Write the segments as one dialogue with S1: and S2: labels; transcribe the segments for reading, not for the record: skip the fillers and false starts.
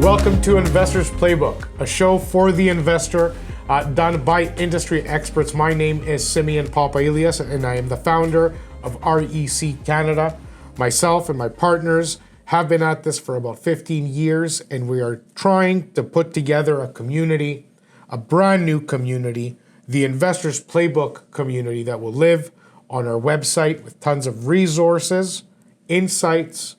S1: Welcome to Investors Playbook, a show for the investor done by industry experts. My name is Simeon Papailias, and I am the founder of REC Canada. Myself and my partners have been at this for about 15 years, and we are trying to put together a community, a brand new community, the Investors Playbook community that will live on our website with tons of resources, insights,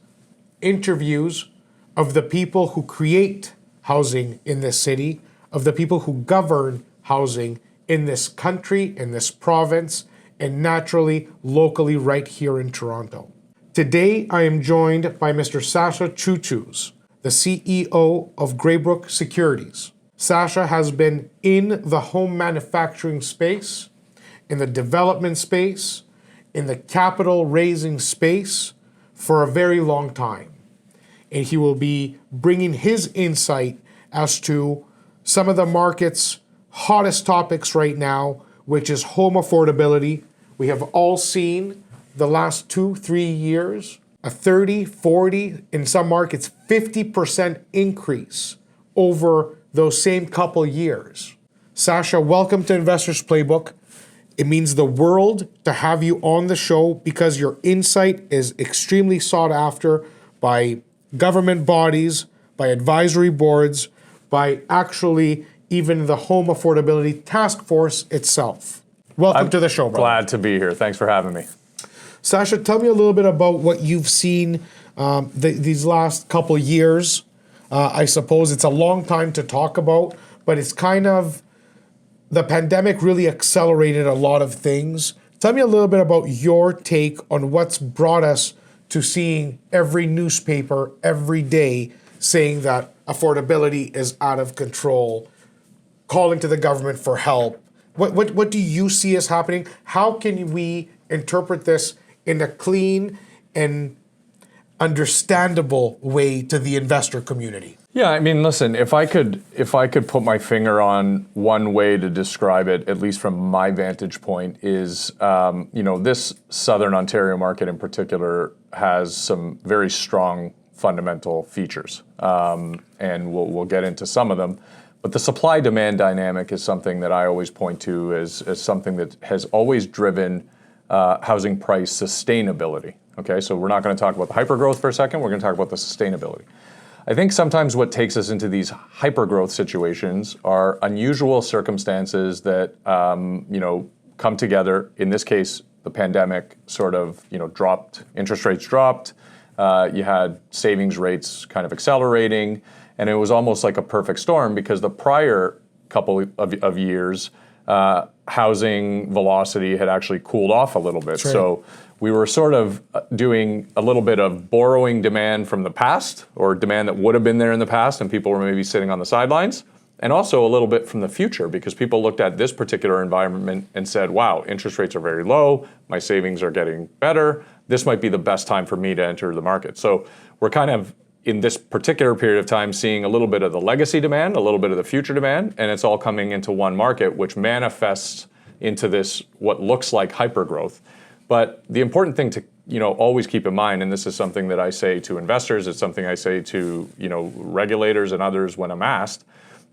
S1: interviews of the people who create housing in this city, of the people who govern housing in this country, in this province, and naturally, locally right here in Toronto. Today, I am joined by Mr. Sasha Cucuz, the CEO of Greybrooks Securities. Sasha has been in the home manufacturing space, in the development space, in the capital raising space for a very long time. And he will be bringing his insight as to some of the market's hottest topics right now, which is home affordability. We have all seen the last 2-3 years, a 30, 40, in some markets, 50% increase over those same couple years. Sasha, welcome to Investors Playbook. It means the world to have you on the show because your insight is extremely sought after by government bodies, by advisory boards, by actually even the Home Affordability Task Force itself. Welcome to the show, brother.
S2: Glad to be here. Thanks for having me.
S1: Sasha, tell me a little bit about what you've seen these last couple years. I suppose it's a long time to talk about, but it's kind of, the pandemic really accelerated a lot of things. Tell me a little bit about your take on what's brought us to seeing every newspaper every day saying that affordability is out of control, calling to the government for help. What do you see as happening? How can we interpret this in a clean and understandable way to the investor community?
S2: Yeah, I mean, listen, if I could put my finger on one way to describe it, at least from my vantage point, is this Southern Ontario market in particular has some very strong fundamental features, and we'll get into some of them. But the supply-demand dynamic is something that I always point to as something that has always driven housing price sustainability. Okay, so we're not going to talk about the hypergrowth for a second. We're going to talk about the sustainability. I think sometimes what takes us into these hypergrowth situations are unusual circumstances that come together. In this case, the pandemic sort of dropped, interest rates dropped. You had savings rates kind of accelerating, and it was almost like a perfect storm because the prior couple of years, housing velocity had actually cooled off a little bit.
S1: Sure.
S2: So we were sort of doing a little bit of borrowing demand from the past, or demand that would have been there in the past and people were maybe sitting on the sidelines, and also a little bit from the future because people looked at this particular environment and said, wow, interest rates are very low, my savings are getting better, this might be the best time for me to enter the market. So we're kind of, in this particular period of time, seeing a little bit of the legacy demand, a little bit of the future demand, and it's all coming into one market, which manifests into this, what looks like hypergrowth. But the important thing to always keep in mind, and this is something that I say to investors, it's something I say to regulators and others when I'm asked,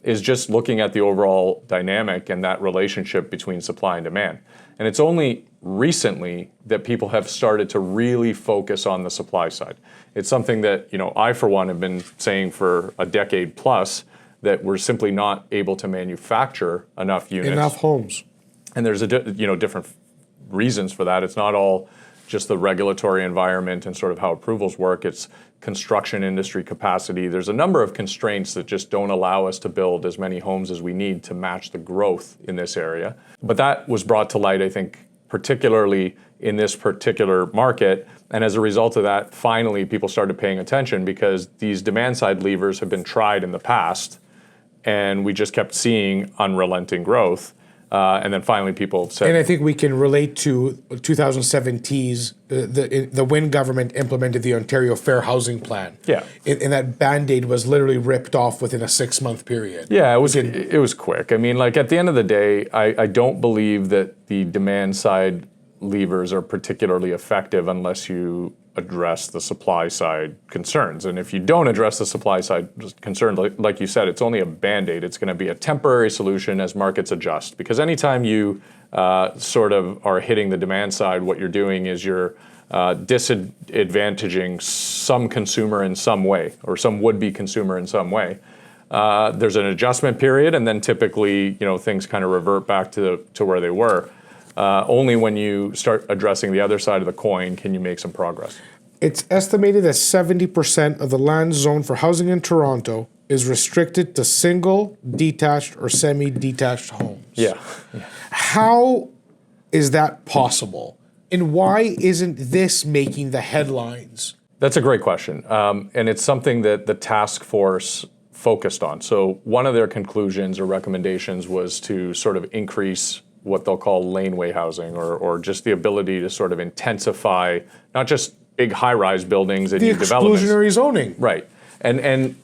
S2: is just looking at the overall dynamic and that relationship between supply and demand. And it's only recently that people have started to really focus on the supply side. It's something that I, for one, have been saying for a decade plus, that we're simply not able to manufacture enough units.
S1: Enough homes.
S2: And there's different reasons for that. It's not all just the regulatory environment and sort of how approvals work. It's construction industry capacity. There's a number of constraints that just don't allow us to build as many homes as we need to match the growth in this area. But that was brought to light, I think, particularly in this particular market. And as a result of that, finally, people started paying attention because these demand side levers have been tried in the past, and we just kept seeing unrelenting growth. And then finally people said...
S1: And I think we can relate to 2017's, the Wynne government implemented the Ontario Fair Housing Plan.
S2: Yeah.
S1: And that Band-Aid was literally ripped off within a 6-month period.
S2: Yeah, it was quick. I mean, like at the end of the day, I don't believe that the demand side levers are particularly effective unless you address the supply side concerns. And if you don't address the supply side concern, like you said, it's only a Band-Aid. It's going to be a temporary solution as markets adjust. Because anytime you sort of are hitting the demand side, what you're doing is you're disadvantaging some consumer in some way, or some would-be consumer in some way. There's an adjustment period, and then typically, things kind of revert back to where they were. Only when you start addressing the other side of the coin can you make some progress.
S1: It's estimated that 70% of the land zone for housing in Toronto is restricted to single, detached, or semi-detached homes.
S2: Yeah.
S1: How is that possible? And why isn't this making the headlines?
S2: That's a great question. And it's something that the task force focused on. So one of their conclusions or recommendations was to sort of increase what they'll call laneway housing, or just the ability to sort of intensify not just big high-rise buildings and new developments.
S1: The exclusionary zoning.
S2: Right. And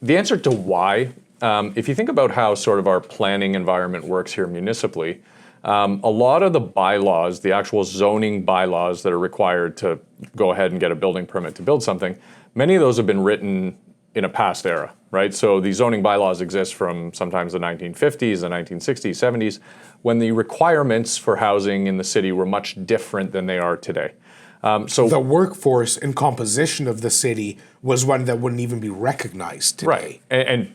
S2: the answer to why, if you think about how sort of our planning environment works here municipally, a lot of the bylaws, the actual zoning bylaws that are required to go ahead and get a building permit to build something, many of those have been written in a past era, right? So the zoning bylaws exist from sometimes the 1950s, the 1960s, 70s, when the requirements for housing in the city were much different than they are today. So
S1: the workforce and composition of the city was one that wouldn't even be recognized today.
S2: Right, and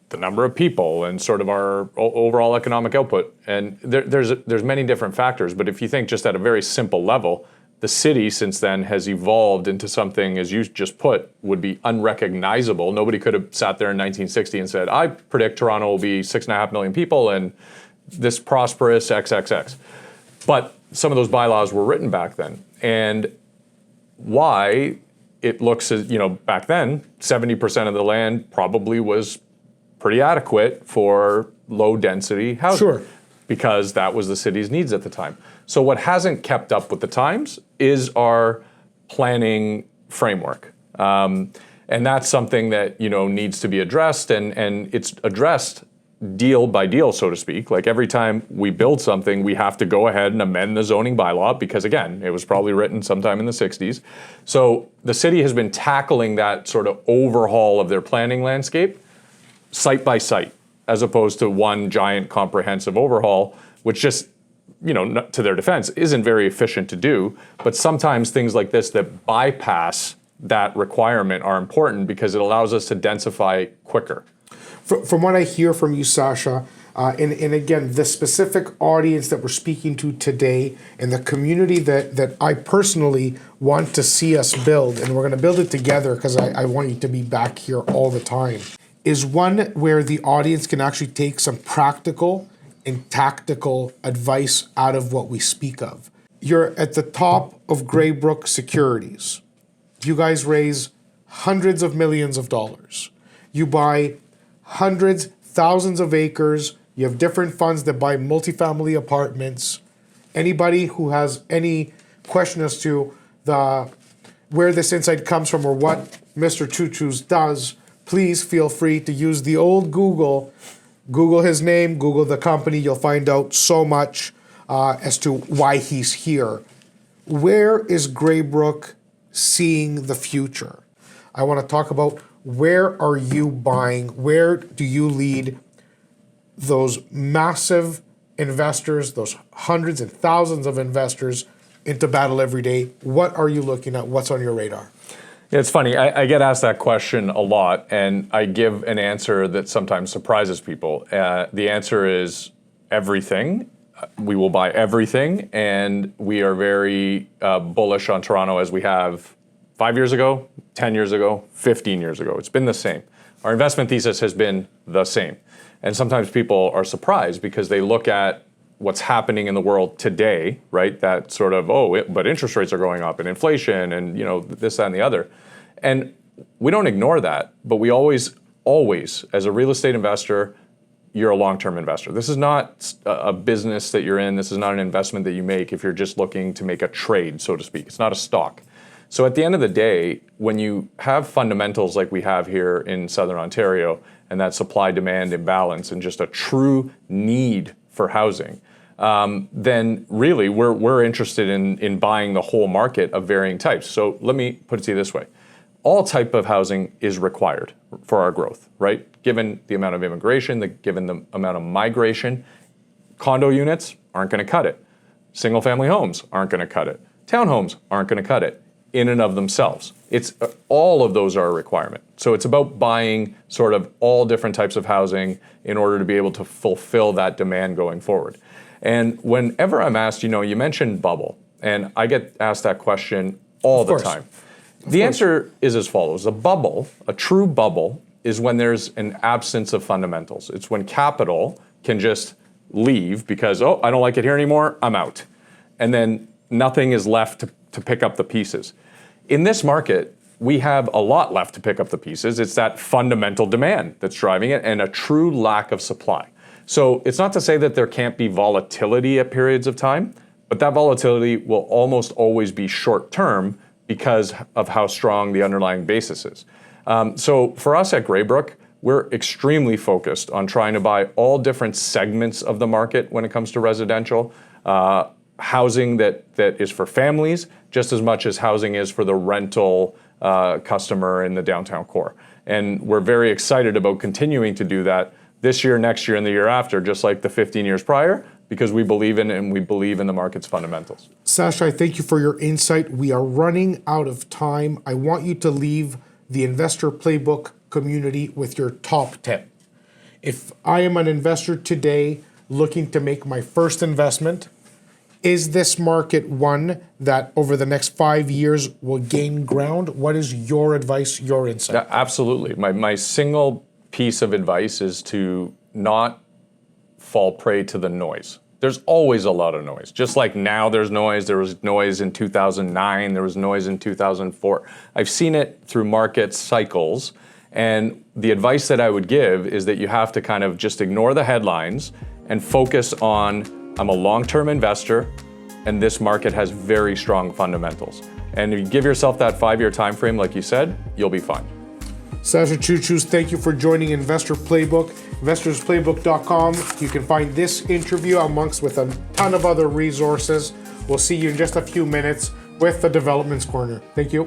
S2: the number of people and sort of our overall economic output, and there's many different factors. But if you think just at a very simple level, the city since then has evolved into something, as you just put, would be unrecognizable. Nobody could have sat there in 1960 and said, I predict Toronto will be 6.5 million people and this prosperous XXX. But some of those bylaws were written back then. And why it looks as, back then, 70% of the land probably was pretty adequate for low density housing.
S1: Sure.
S2: Because that was the city's needs at the time. So what hasn't kept up with the times is our planning framework. And that's something that, needs to be addressed, and it's addressed deal by deal, so to speak. Like every time we build something, we have to go ahead and amend the zoning bylaw because, again, it was probably written sometime in the 60s. So the city has been tackling that sort of overhaul of their planning landscape site by site, as opposed to one giant comprehensive overhaul, which just, to their defense, isn't very efficient to do. But sometimes things like this that bypass that requirement are important because it allows us to densify quicker.
S1: From what I hear from you, Sasha, and again, the specific audience that we're speaking to today and the community that I personally want to see us build, and we're going to build it together because I want you to be back here all the time, is one where the audience can actually take some practical and tactical advice out of what we speak of. You're at the top of Greybrook Securities. You guys raise hundreds of millions of dollars. You buy hundreds, thousands of acres. You have different funds that buy multifamily apartments. Anybody who has any question as to where this insight comes from or what Mr. Cucuz does, please feel free to use the old Google. Google his name, Google the company. You'll find out so much as to why he's here. Where is Greybrook seeing the future? I want to talk about where are you buying? Where do you lead those massive investors, those hundreds and thousands of investors into battle every day? What are you looking at? What's on your radar?
S2: Yeah, it's funny. I get asked that question a lot, and I give an answer that sometimes surprises people. The answer is everything. We will buy everything, and we are very bullish on Toronto as we have 5 years ago, 10 years ago, 15 years ago. It's been the same. Our investment thesis has been the same. And sometimes people are surprised because they look at what's happening in the world today, right? That sort of, but interest rates are going up and inflation and, this, that, and the other. And we don't ignore that, but we always, as a real estate investor, you're a long-term investor. This is not a business that you're in. This is not an investment that you make if you're just looking to make a trade, so to speak. It's not a stock. So at the end of the day, when you have fundamentals like we have here in Southern Ontario and that supply-demand imbalance and just a true need for housing, then really we're interested in buying the whole market of varying types. So let me put it to you this way. All type of housing is required for our growth, right? Given the amount of immigration, given the amount of migration, condo units aren't going to cut it. Single family homes aren't going to cut it. Townhomes aren't going to cut it in and of themselves. It's all of those are a requirement. So it's about buying sort of all different types of housing in order to be able to fulfill that demand going forward. And whenever I'm asked, you mentioned bubble, and I get asked that question all the time. The answer is as follows. A bubble, a true bubble, is when there's an absence of fundamentals. It's when capital can just leave because, I don't like it here anymore, I'm out. And then nothing is left to pick up the pieces. In this market, we have a lot left to pick up the pieces. It's that fundamental demand that's driving it and a true lack of supply. So it's not to say that there can't be volatility at periods of time, but that volatility will almost always be short term because of how strong the underlying basis is. So for us at Greybrook, we're extremely focused on trying to buy all different segments of the market when it comes to residential. Housing that is for families just as much as housing is for the rental customer in the downtown core. And we're very excited about continuing to do that this year, next year, and the year after, just like the 15 years prior, because we believe in it and we believe in the market's fundamentals.
S1: Sasha, I thank you for your insight. We are running out of time. I want you to leave the Investor Playbook community with your top tip. If I am an investor today looking to make my first investment, is this market one that over the next 5 years will gain ground? What is your advice, your insight?
S2: Yeah, absolutely. My single piece of advice is to not fall prey to the noise. There's always a lot of noise. Just like now there's noise, there was noise in 2009, there was noise in 2004. I've seen it through market cycles, and the advice that I would give is that you have to kind of just ignore the headlines and focus on, I'm a long-term investor, and this market has very strong fundamentals. And if you give yourself that 5-year time frame, like you said, you'll be fine.
S1: Sasha Cucuz, thank you for joining Investor Playbook. InvestorsPlaybook.com. You can find this interview amongst with a ton of other resources. We'll see you in just a few minutes with the Developments Corner. Thank you.